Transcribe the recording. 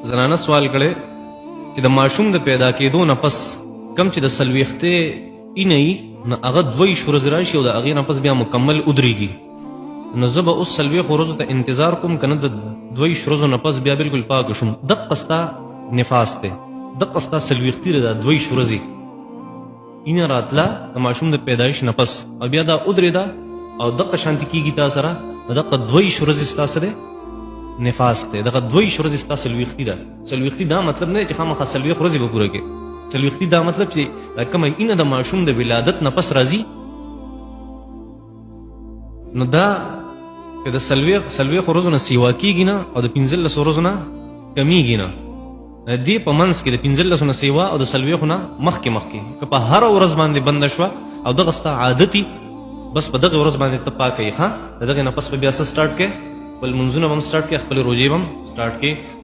زنانه سوال کړي چې د ماشوم د پیدا کېدو نه پس کم چې د څلوېښتې اینه نه هغه 2 ورځې راشي او د هغې نه پس بیا مکمل ودرېږي، نو زه به اوس 4 ورځو ته انتظار کوم که نه د 2 ورځو نه پس بیا بلکل پاک شم. دقه ستا نفاس دی، دقه ستا څلوېښتي ده، دا 2 ورځې اینه راتله د ماشوم د پیدایش نه پس او بیا دا ودرېده او دقه شانتي کېږي تا سره، نو دقه 2 ورځې ستا څه دی؟ نفاس دی. دغه 2 ورځې ستا څلوېښتي ده. څلوېښتي دا مطلب نه دی چې خامخا 4 ورځې به پوره کړې. څلوېښتي دا مطلب چې دا کومه اینه د ماشوم د ولادت نه پس راځي، نو دا که د 4 ورځو نه سیوا کېږي نه او د 15 ورځو نه کمیږي نه، دې په منځ کې د 15 نه سیوا او د 4 نه مخکې که په هره ورځ باندې بنده شوه او دغه ستا عادتي، بس په دغه ورځ باندې ته پاکه یې. ښه د دغې نه پس به بیا څه سټارټ کړې؟ خپل منځونه به هم سټارټ کړې، خپلې روژې به هم سټارټ کړې.